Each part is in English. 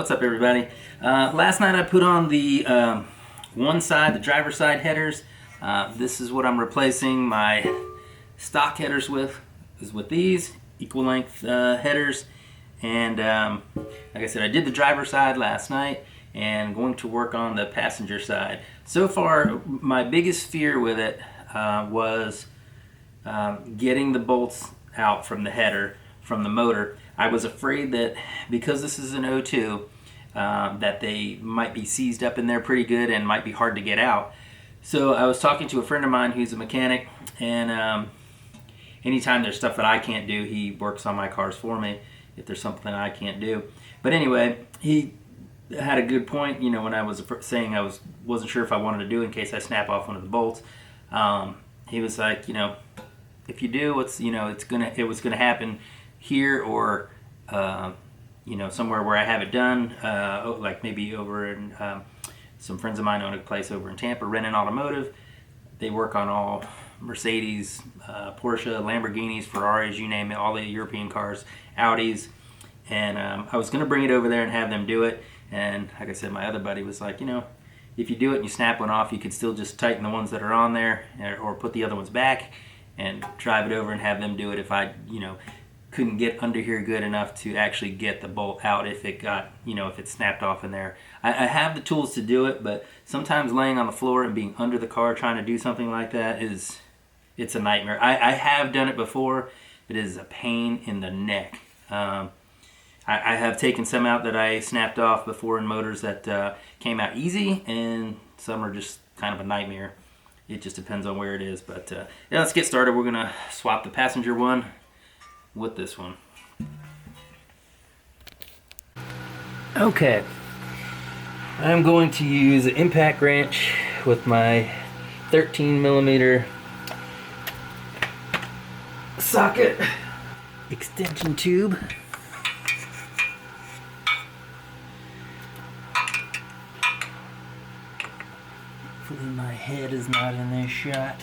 What's up, everybody? Last night I put on the one side, the driver's side headers. This is what I'm replacing my stock headers with, is with these equal length headers. And like I said, I did the driver's side last night and going to work on the passenger side. So far, my biggest fear with it was getting the bolts out from the header, from the motor. I was afraid that because this is an O2, that they might be seized up in there pretty good and might be hard to get out. So I was talking to a friend of mine who's a mechanic, and anytime there's stuff that I can't do, he works on my cars for me if there's something I can't do. But anyway, he had a good point, you know, when I was saying wasn't sure if I wanted to do it in case I snap off one of the bolts. He was like, you know, if you do, it was gonna happen here or you know, somewhere where I have it done, like maybe over in some friends of mine own a place over in Tampa, Renton Automotive. They work on all Mercedes, Porsche, Lamborghinis, Ferraris, you name it, all the European cars, Audis. And I was going to bring it over there and have them do it. And like I said, my other buddy was like, you know, if you do it and you snap one off, you could still just tighten the ones that are on there or put the other ones back and drive it over and have them do it if I, you know, couldn't get under here good enough to actually get the bolt out if it got, you know, if it snapped off in there. I have the tools to do it, but sometimes laying on the floor and being under the car trying to do something like that it's a nightmare. I have done it before. It is a pain in the neck. I have taken some out that I snapped off before in motors that came out easy, and some are just kind of a nightmare. It just depends on where it is. But yeah, let's get started. We're gonna swap the passenger one with this one. Okay, I'm going to use an impact wrench with my 13mm socket extension tube. Hopefully my head is not in this shot.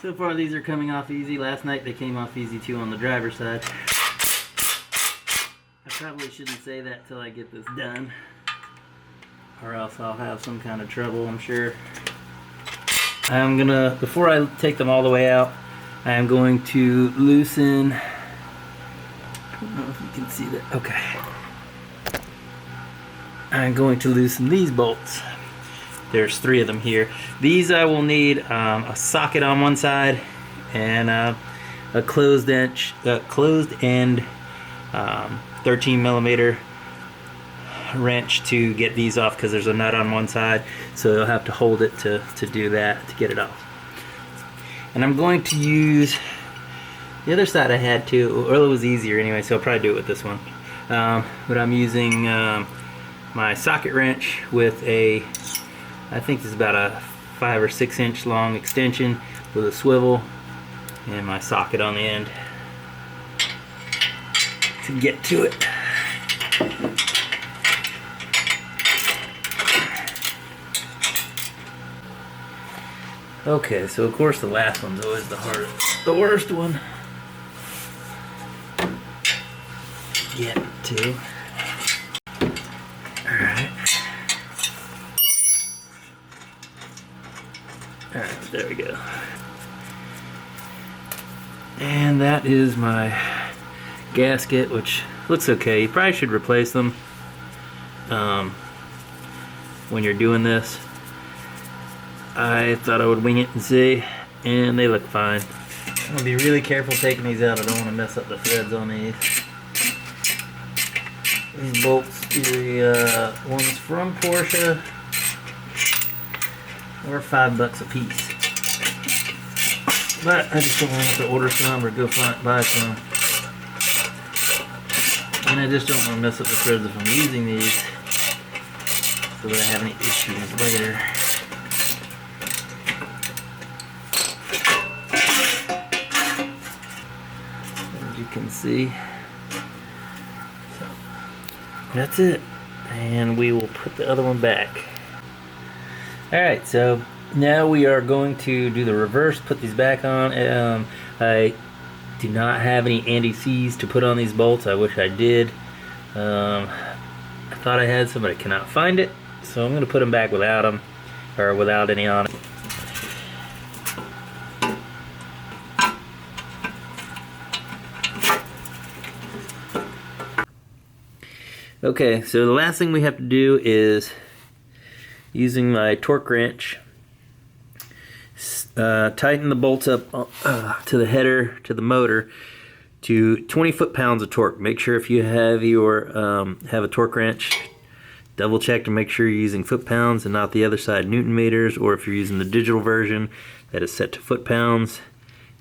So far these are coming off easy. Last night they came off easy too on the driver's side. I probably shouldn't say that till I get this done, or else I'll have some kind of trouble, I'm sure. I'm gonna, before I take them all the way out, I am going to loosen, I don't know if you can see that, okay. I'm going to loosen these bolts. There's 3 of them here. These I will need a socket on one side and a closed end 13mm wrench to get these off, because there's a nut on one side, so you'll have to hold it to do that, to get it off. And I'm going to use the other side I had too. Well, it was easier anyway, so I'll probably do it with this one. But I'm using my socket wrench with a, I think this is about a 5 or 6 inch long extension with a swivel and my socket on the end to get to it. Okay, so of course the last one's always the hardest, the worst one to get to. Alright. Alright, there we go. And that is my gasket, which looks okay. You probably should replace them when you're doing this. I thought I would wing it and see, and they look fine. I'm going to be really careful taking these out. I don't want to mess up the threads on these. These bolts, the ones from Porsche, were $5 a piece. But I just don't want to have to order some or go buy some. And I just don't want to mess up the threads if I'm using these, so that I have any issues later. As you can see, so that's it. And we will put the other one back. Alright, so Now we are going to do the reverse, put these back on. I do not have any anti-seize to put on these bolts. I wish I did. I thought I had some, but I cannot find it. So I'm going to put them back without them, or without any on it. Okay, so the last thing we have to do is, using my torque wrench, tighten the bolts up to the header, to the motor, to 20 foot-pounds of torque. Make sure if you have a torque wrench, double check to make sure you're using foot-pounds and not the other side Newton meters, or if you're using the digital version that is set to foot-pounds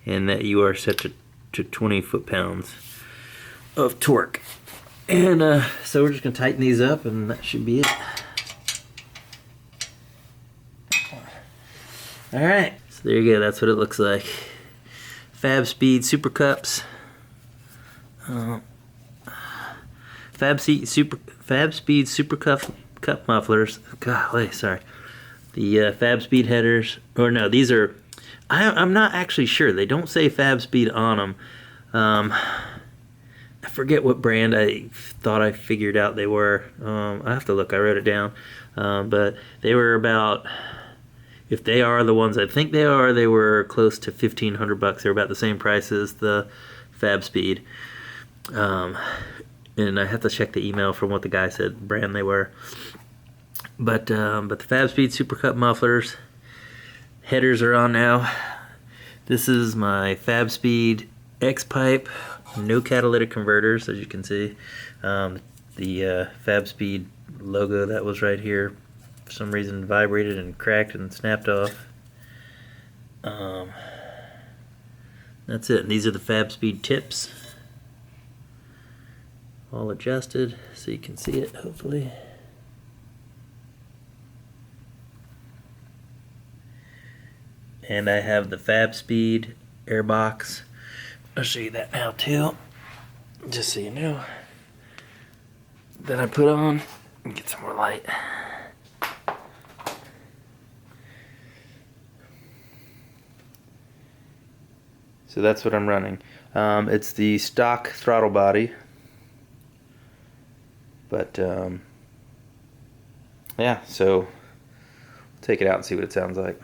and that you are set to 20 foot-pounds of torque. And so we're just going to tighten these up, and that should be it. Alright, so there you go, that's what it looks like. Fabspeed Supercups. Fabspeed Supercup mufflers. Golly, sorry. The Fabspeed headers. Or no, these are... I'm not actually sure. They don't say Fabspeed on them. I forget what brand. I thought I figured out they were. I have to look. I wrote it down. But they were about... If they are the ones I think they are, they were close to $1,500. They're about the same price as the Fabspeed. And I have to check the email from what the guy said brand they were. But the Fabspeed Supercup mufflers, headers are on now. This is my Fabspeed X-pipe, no catalytic converters, as you can see. The Fabspeed logo that was right here, for some reason vibrated and cracked and snapped off. That's it. And these are the Fabspeed tips, all adjusted so you can see it, hopefully. And I have the Fabspeed airbox. I'll show you that now too, just so you know. Then I put on and get some more light. So that's what I'm running. It's the stock throttle body, but yeah, so I'll take it out and see what it sounds like.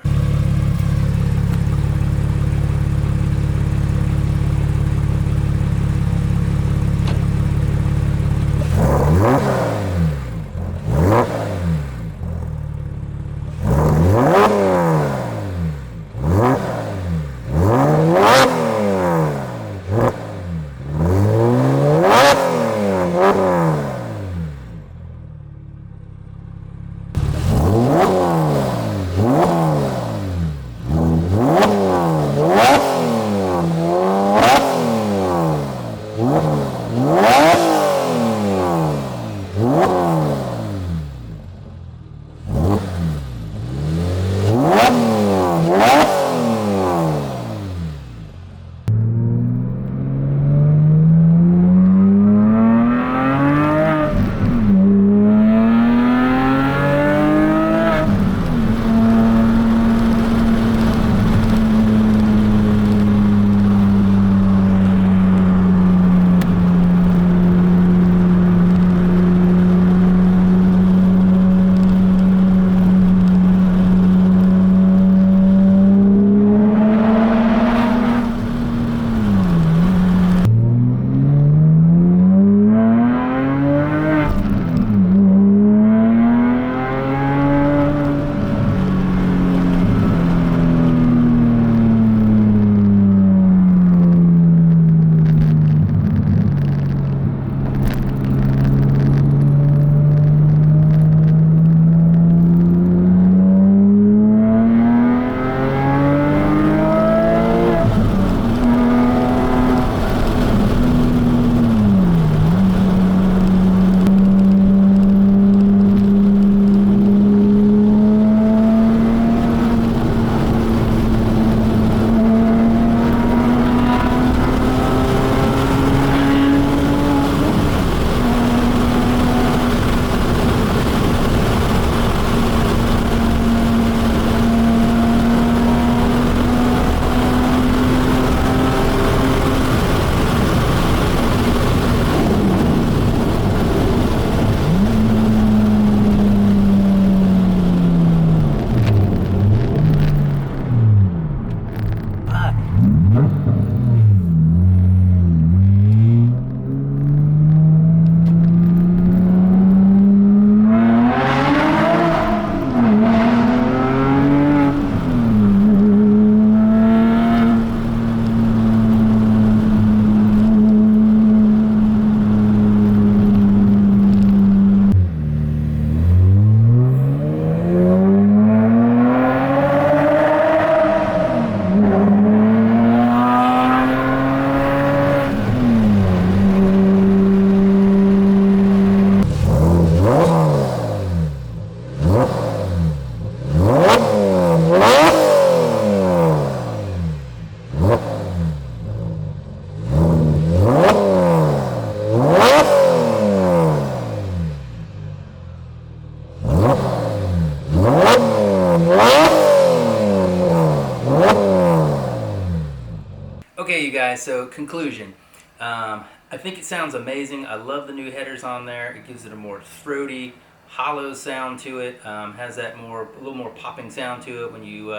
guys, so conclusion. I think it sounds amazing. I love the new headers on there. It gives it a more throaty, hollow sound to it. Has that a little more popping sound to it when you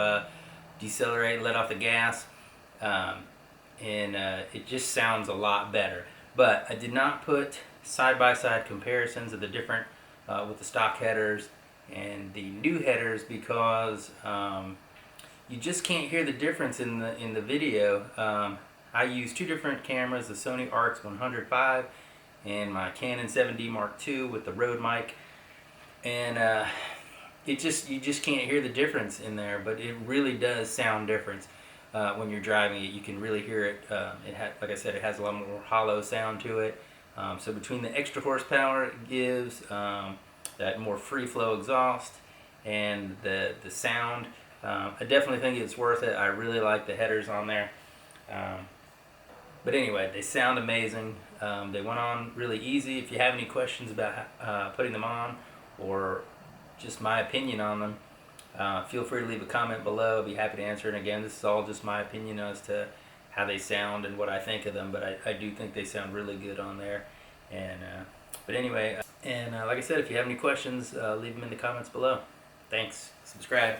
decelerate and let off the gas. It just sounds a lot better. But I did not put side-by-side comparisons of the different with the stock headers and the new headers because you just can't hear the difference in the video. I use two different cameras, the Sony RX105 and my Canon 7D Mark II with the Rode mic, and you just can't hear the difference in there, but it really does sound different when you're driving it. You can really hear it. Like I said, it has a lot more hollow sound to it. So between the extra horsepower it gives, that more free flow exhaust, and the sound, I definitely think it's worth it. I really like the headers on there. But anyway, they sound amazing. They went on really easy. If you have any questions about putting them on or just my opinion on them, feel free to leave a comment below. I'll be happy to answer it. And again, this is all just my opinion as to how they sound and what I think of them, but I do think they sound really good on there. But anyway, like I said, if you have any questions, leave them in the comments below. Thanks. Subscribe.